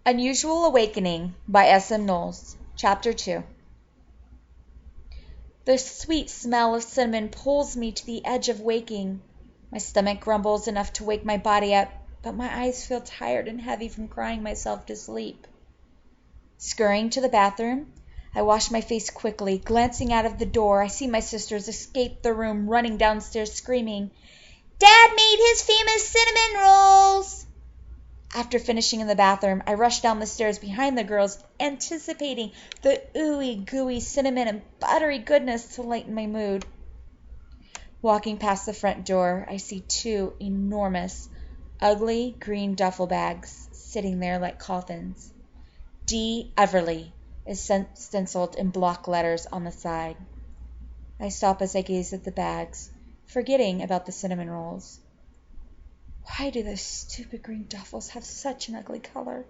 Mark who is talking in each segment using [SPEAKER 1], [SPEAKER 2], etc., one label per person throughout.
[SPEAKER 1] Unusual Awakening by S.M. Knowles. Chapter 2. The sweet smell of cinnamon pulls me to the edge of waking. My stomach grumbles enough to wake my body up, but my eyes feel tired and heavy from crying myself to sleep. Scurrying to the bathroom, I wash my face quickly. Glancing out of the door, I see my sisters escape the room, running downstairs screaming, "Dad made his famous cinnamon rolls!" After finishing in the bathroom, I rush down the stairs behind the girls, anticipating the ooey gooey cinnamon and buttery goodness to lighten my mood. Walking past the front door, I see two enormous, ugly green duffel bags sitting there like coffins. D. Everly is stenciled in block letters on the side. I stop as I gaze at the bags, forgetting about the cinnamon rolls. Why do those stupid green duffels have such an ugly color?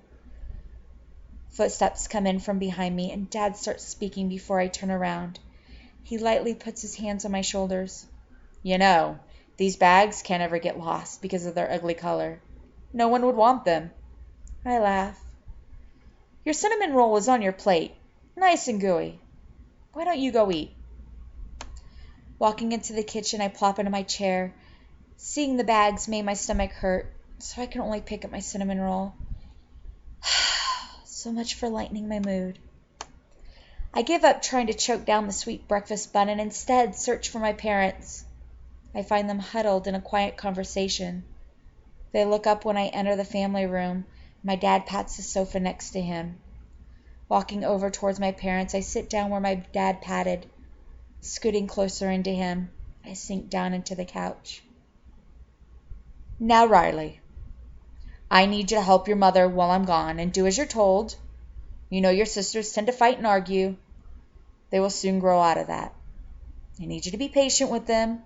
[SPEAKER 1] Footsteps come in from behind me, and Dad starts speaking before I turn around. He lightly puts his hands on my shoulders. "You know, these bags can't ever get lost because of their ugly color. No one would want them." I laugh. "Your cinnamon roll is on your plate, nice and gooey. Why don't you go eat?" Walking into the kitchen, I plop into my chair. Seeing the bags made my stomach hurt, so I can only pick up my cinnamon roll. So much for lightening my mood. I give up trying to choke down the sweet breakfast bun and instead search for my parents. I find them huddled in a quiet conversation. They look up when I enter the family room. My dad pats the sofa next to him. Walking over towards my parents, I sit down where my dad patted. Scooting closer into him, I sink down into the couch. "Now, Riley, I need you to help your mother while I'm gone and do as you're told. You know your sisters tend to fight and argue. They will soon grow out of that. I need you to be patient with them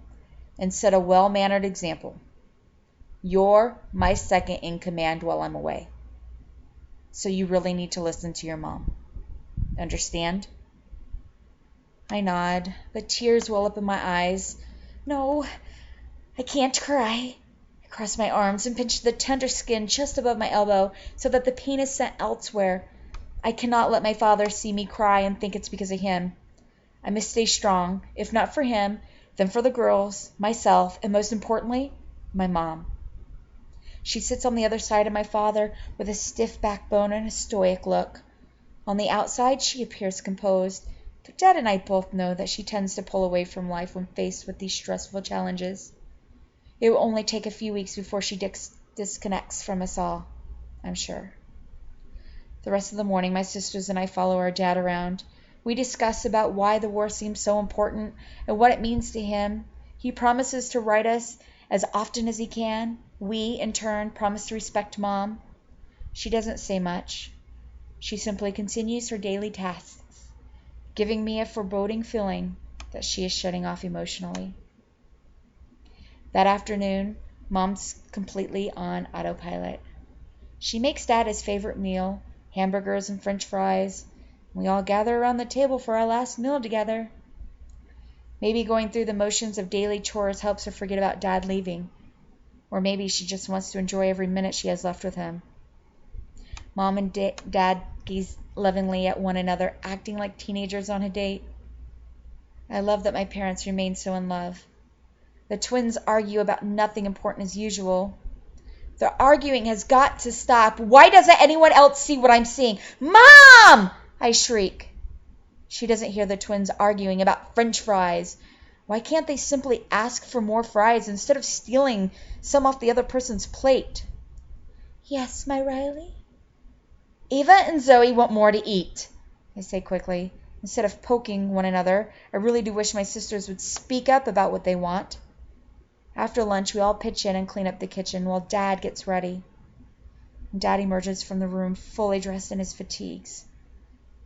[SPEAKER 1] and set a well-mannered example. You're my second in command while I'm away. So you really need to listen to your mom. Understand?" I nod, but tears well up in my eyes. "No, I can't cry." I cross my arms and pinch the tender skin just above my elbow so that the pain is sent elsewhere. I cannot let my father see me cry and think it's because of him. I must stay strong, if not for him, then for the girls, myself, and most importantly, my mom. She sits on the other side of my father with a stiff backbone and a stoic look. On the outside she appears composed, but Dad and I both know that she tends to pull away from life when faced with these stressful challenges. It will only take a few weeks before she disconnects from us all, I'm sure. The rest of the morning, my sisters and I follow our dad around. We discuss about why the war seems so important and what it means to him. He promises to write us as often as he can. We, in turn, promise to respect Mom. She doesn't say much. She simply continues her daily tasks, giving me a foreboding feeling that she is shutting off emotionally. That afternoon, Mom's completely on autopilot. She makes Dad his favorite meal, hamburgers and French fries. We all gather around the table for our last meal together. Maybe going through the motions of daily chores helps her forget about Dad leaving. Or maybe she just wants to enjoy every minute she has left with him. Mom and Dad gaze lovingly at one another, acting like teenagers on a date. I love that my parents remain so in love. The twins argue about nothing important as usual. The arguing has got to stop. Why doesn't anyone else see what I'm seeing? "Mom!" I shriek. She doesn't hear the twins arguing about French fries. Why can't they simply ask for more fries instead of stealing some off the other person's plate? "Yes, my Riley?" "Eva and Zoe want more to eat," I say quickly. Instead of poking one another, I really do wish my sisters would speak up about what they want. After lunch, we all pitch in and clean up the kitchen while Dad gets ready. Dad emerges from the room fully dressed in his fatigues.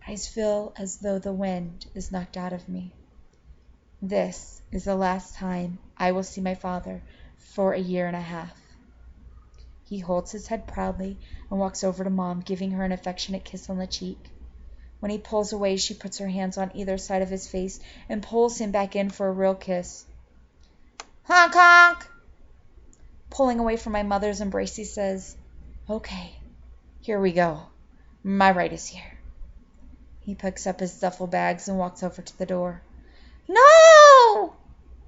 [SPEAKER 1] I feel as though the wind is knocked out of me. This is the last time I will see my father for a year and a half. He holds his head proudly and walks over to Mom, giving her an affectionate kiss on the cheek. When he pulls away, she puts her hands on either side of his face and pulls him back in for a real kiss. "Honk, honk!" Pulling away from my mother's embrace, he says, "Okay, here we go." My right is here. He picks up his duffel bags and walks over to the door. No!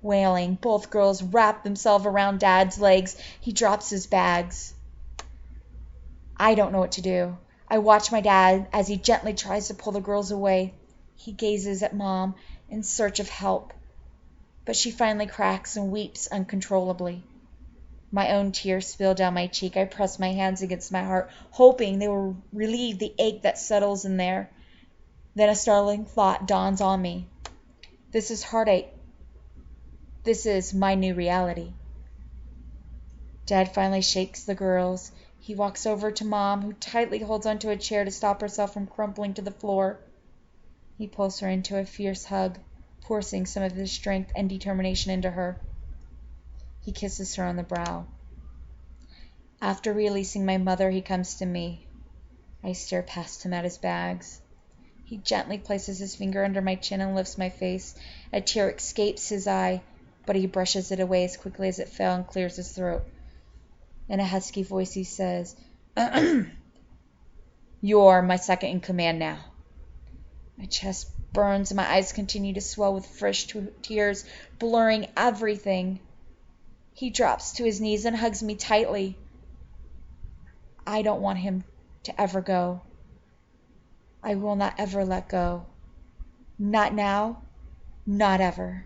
[SPEAKER 1] Wailing, both girls wrap themselves around Dad's legs. He drops his bags. I don't know what to do. I watch my dad as he gently tries to pull the girls away. He gazes at Mom in search of help, but she finally cracks and weeps uncontrollably. My own tears spill down my cheek. I press my hands against my heart, hoping they will relieve the ache that settles in there. Then a startling thought dawns on me. This is heartache. This is my new reality. Dad finally shakes the girls. He walks over to Mom, who tightly holds onto a chair to stop herself from crumpling to the floor. He pulls her into a fierce hug, forcing some of his strength and determination into her. He kisses her on the brow. After releasing my mother, he comes to me. I stare past him at his bags. He gently places his finger under my chin and lifts my face. A tear escapes his eye, but he brushes it away as quickly as it fell and clears his throat. In a husky voice he says, "You're my second in command now." My chest burns and my eyes continue to swell with fresh tears, blurring everything. He drops to his knees and hugs me tightly. I don't want him to ever go. I will not ever let go. Not now, not ever.